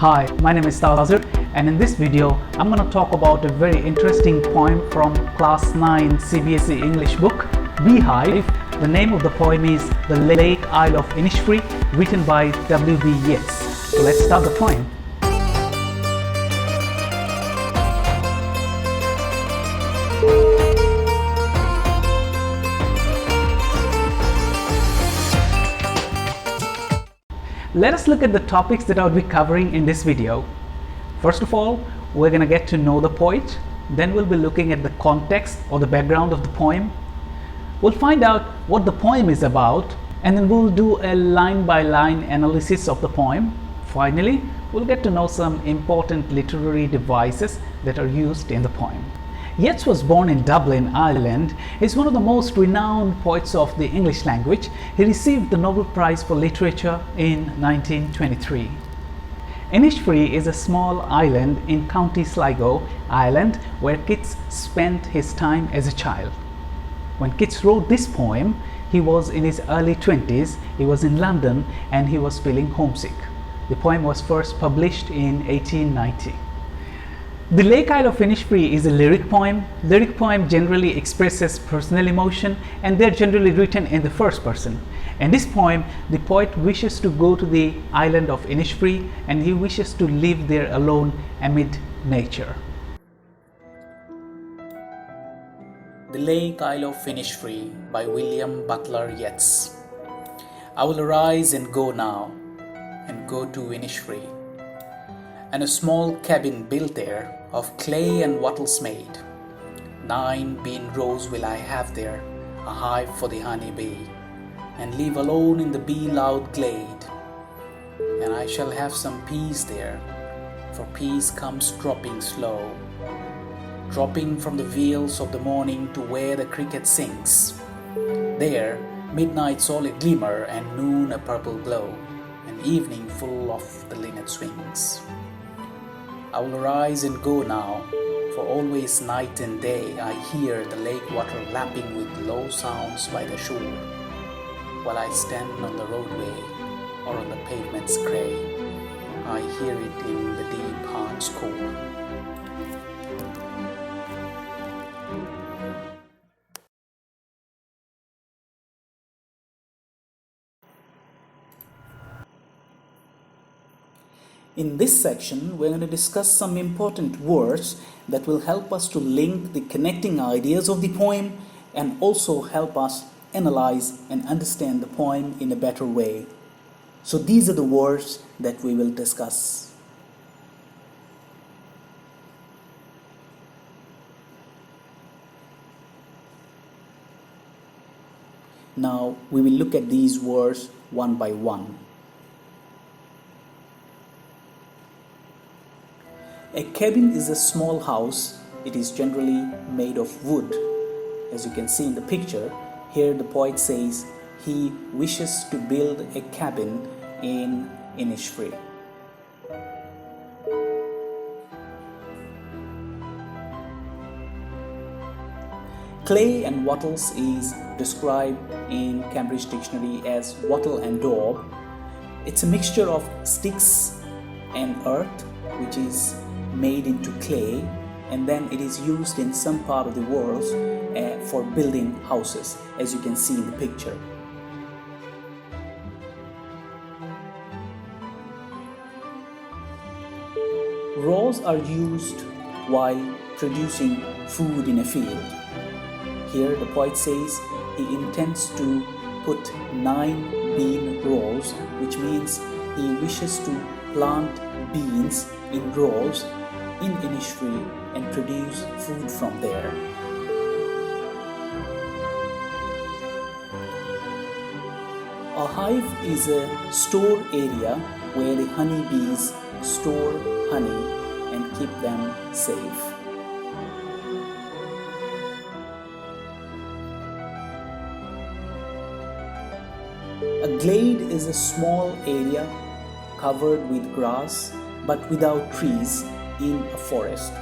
Hi, my name is Ncert, and in this video I'm going to talk about a very interesting poem from class 9 Cbse English book, Beehive. The name of the poem is The Lake Isle of Innisfree, written by W.B. Yeats. So let's start the poem. Let us look at the topics that I'll be covering in this video. First of all, we're going to get to know the poet. Then we'll be looking at the context or the background of the poem. We'll find out what the poem is about, and then we'll do a line-by-line analysis of the poem. Finally, we'll get to know some important literary devices that are used in the poem. Yeats was born in Dublin, Ireland. He's one of the most renowned poets of the English language. He received the Nobel Prize for Literature in 1923. Innisfree is a small island in County Sligo, Ireland, where Keats spent his time as a child. When Keats wrote this poem, he was in his early 20s, he was in London, and he was feeling homesick. The poem was first published in 1890. The Lake Isle of Innisfree is a lyric poem. Lyric poem generally expresses personal emotion, and they're generally written in the first person. In this poem, the poet wishes to go to the island of Innisfree, and he wishes to live there alone amid nature. The Lake Isle of Innisfree by William Butler Yeats. I will arise and go now, and go to Innisfree, and a small cabin built there of clay and wattles made. 9 bean rows will I have there, a hive for the honey bee, and live alone in the bee-loud glade. And I shall have some peace there, for peace comes dropping slow, dropping from the veils of the morning to where the cricket sings. There midnight solid glimmer, and noon a purple glow, and evening full of the linnet's wings. I will arise and go now, for always night and day I hear the lake water lapping with low sounds by the shore, while I stand on the roadway or on the pavement's gray, I hear it in the deep heart's core. In this section, we're going to discuss some important words that will help us to link the connecting ideas of the poem and also help us analyze and understand the poem in a better way. So these are the words that we will discuss. Now we will look at these words one by one. A cabin is a small house. It is generally made of wood. As you can see in the picture, here the poet says he wishes to build a cabin in Innisfree. Clay and wattles is described in Cambridge Dictionary as wattle and daub. It's a mixture of sticks and earth, which is made into clay, and then it is used in some part of the world for building houses, as you can see in the picture. Rows are used while producing food in a field. Here the poet says he intends to put 9 bean rows, which means he wishes to plant beans in rows in Innisfree and produce food from there. A hive is a store area where the honeybees store honey and keep them safe. A glade is a small area covered with grass but without trees in a forest.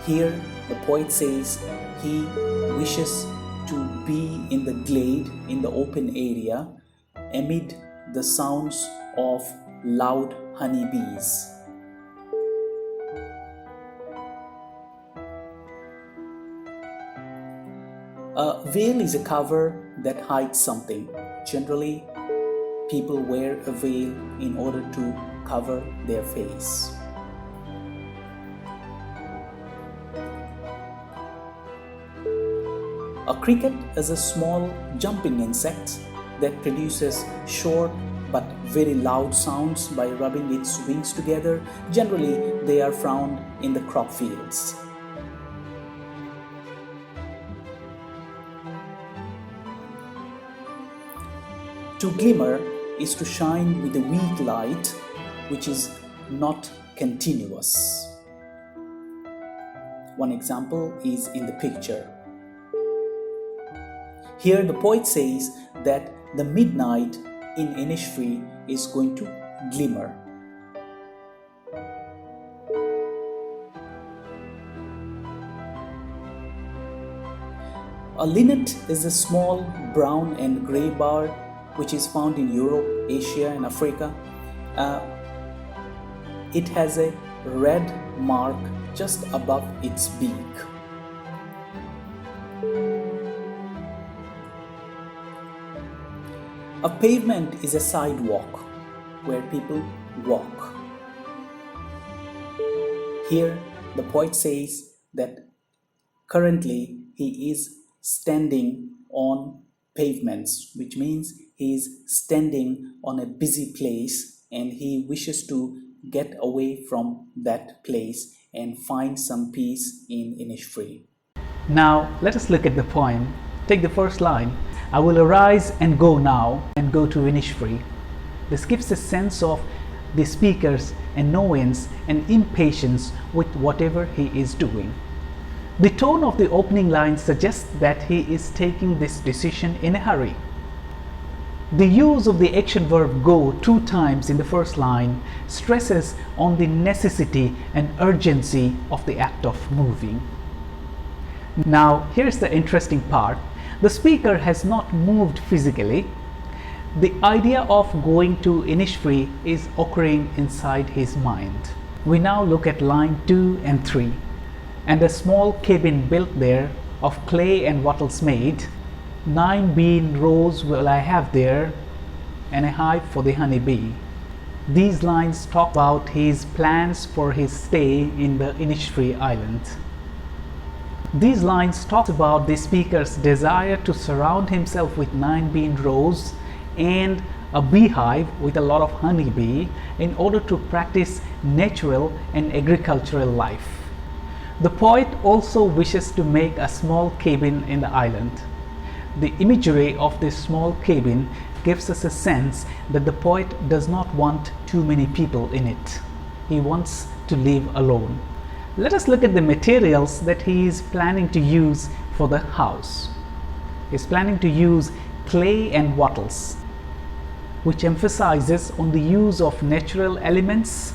Here the poet says he wishes to be in the glade, in the open area, amid the sounds of loud honeybees. A veil is a cover that hides something. Generally, people wear a veil in order to cover their face. A cricket is a small jumping insect that produces short but very loud sounds by rubbing its wings together. Generally, they are found in the crop fields. To glimmer is to shine with a weak light which is not continuous. One example is in the picture. Here the poet says that the midnight in Innisfree is going to glimmer. A linnet is a small brown and grey bird which is found in Europe, Asia and Africa. It has a red mark just above its beak. A pavement is a sidewalk where people walk. Here the poet says that currently he is standing on pavements, which means he is standing on a busy place and he wishes to get away from that place and find some peace in Innisfree. Now let us look at the poem. Take the first line. I will arise and go now and go to Innisfree. This gives a sense of the speaker's annoyance and impatience with whatever he is doing. The tone of the opening line suggests that he is taking this decision in a hurry. The use of the action verb go 2 times in the first line stresses on the necessity and urgency of the act of moving. Now here's the interesting part. The speaker has not moved physically. The idea of going to Innisfree is occurring inside his mind. We now look at line 2 and 3. And a small cabin built there of clay and wattles made. 9 bean rows will I have there, and a hive for the honeybee. These lines talk about his plans for his stay in the Innisfree island. These lines talk about the speaker's desire to surround himself with 9 bean rows and a beehive with a lot of honeybee in order to practice natural and agricultural life. The poet also wishes to make a small cabin in the island. The imagery of this small cabin gives us a sense that the poet does not want too many people in it. He wants to live alone. Let us look at the materials that he is planning to use for the house. He is planning to use clay and wattles, which emphasizes on the use of natural elements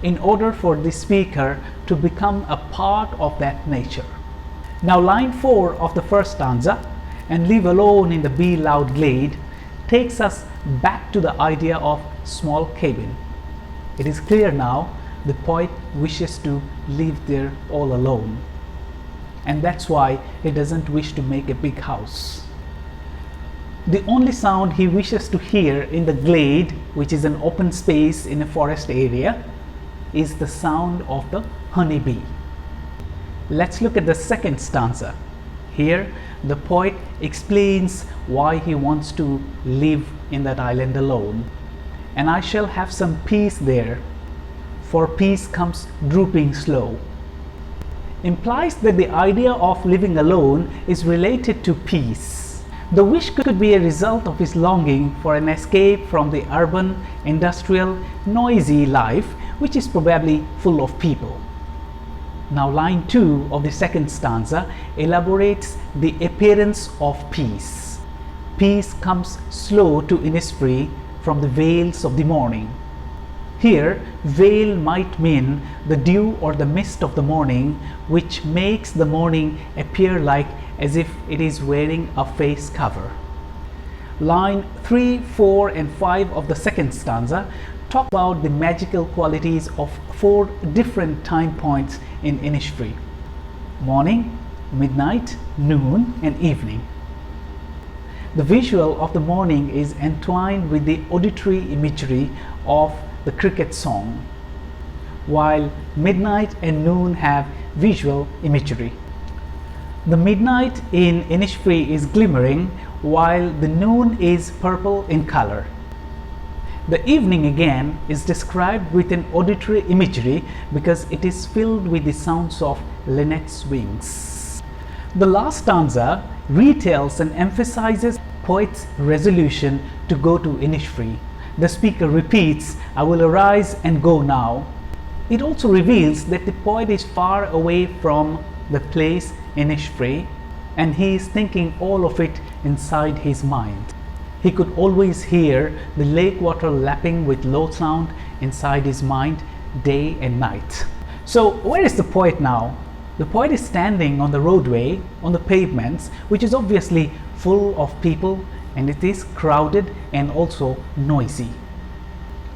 in order for the speaker to become a part of that nature. Now line 4 of the first stanza, and live alone in the bee loud glade, takes us back to the idea of small cabin. It is clear now the poet wishes to live there all alone, and that's why he doesn't wish to make a big house. The only sound he wishes to hear in the glade, which is an open space in a forest area, is the sound of the honeybee. Let's look at the second stanza. Here the poet explains why he wants to live in that island alone. And I shall have some peace there, for peace comes drooping slow. Implies that the idea of living alone is related to peace. The wish could be a result of his longing for an escape from the urban, industrial, noisy life which is probably full of people. Now line 2 of the second stanza elaborates the appearance of peace. Peace comes slow to Innisfree from the veils of the morning. Here, veil might mean the dew or the mist of the morning, which makes the morning appear like as if it is wearing a face cover. Line 3, 4 and 5 of the second stanza talk about the magical qualities of 4 different time points in Innisfree: morning, midnight, noon, and evening. The visual of the morning is entwined with the auditory imagery of the cricket song, while midnight and noon have visual imagery. The midnight in Innisfree is glimmering, while the noon is purple in color. The evening again is described with an auditory imagery because it is filled with the sounds of linnet's wings. The last stanza retells and emphasizes poet's resolution to go to Innisfree. The speaker repeats, "I will arise and go now." It also reveals that the poet is far away from the place Innisfree, and he is thinking all of it inside his mind. He could always hear the lake water lapping with low sound inside his mind day and night. So where is the poet now? The poet is standing on the roadway, on the pavements, which is obviously full of people, and it is crowded and also noisy.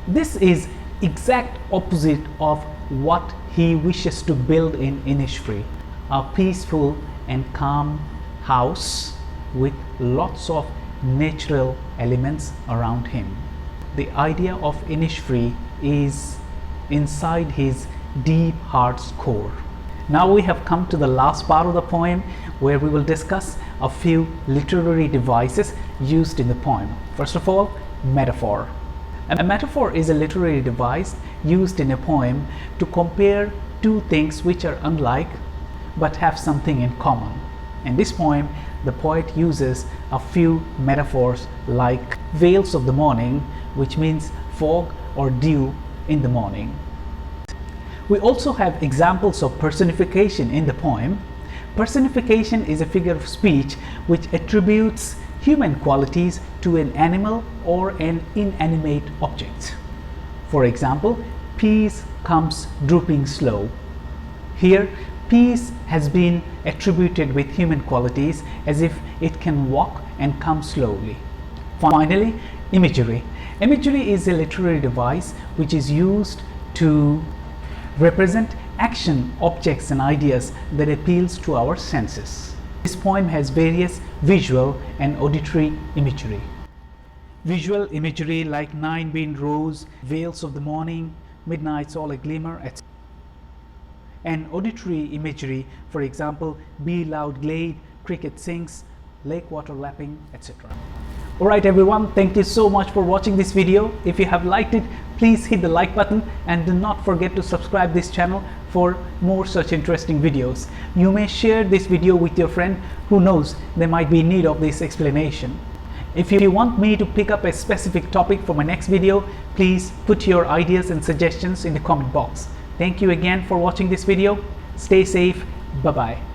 This is exact opposite of what he wishes to build in Innisfree, a peaceful and calm house with lots of natural elements around him. The idea of Innisfree is inside his deep heart's core. Now we have come to the last part of the poem, where we will discuss a few literary devices used in the poem. First of all, metaphor. A metaphor is a literary device used in a poem to compare two things which are unlike but have something in common. In this poem, the poet uses a few metaphors like veils of the morning, which means fog or dew in the morning. We also have examples of personification in the poem. Personification is a figure of speech which attributes human qualities to an animal or an inanimate object. For example, peace comes drooping slow. Here, peace has been attributed with human qualities as if it can walk and come slowly. Finally, imagery. Imagery is a literary device which is used to represent action, objects and ideas that appeals to our senses. This poem has various visual and auditory imagery. Visual imagery like nine bean rows, veils of the morning, midnight's all a glimmer, etc. And auditory imagery, for example, bee loud glade, cricket sings, lake water lapping, etc. Alright everyone, thank you so much for watching this video. If you have liked it, please hit the like button and do not forget to subscribe this channel for more such interesting videos. You may share this video with your friend who knows they might be in need of this explanation. If you want me to pick up a specific topic for my next video, please put your ideas and suggestions in the comment box. Thank you again for watching this video. Stay safe. Bye-bye.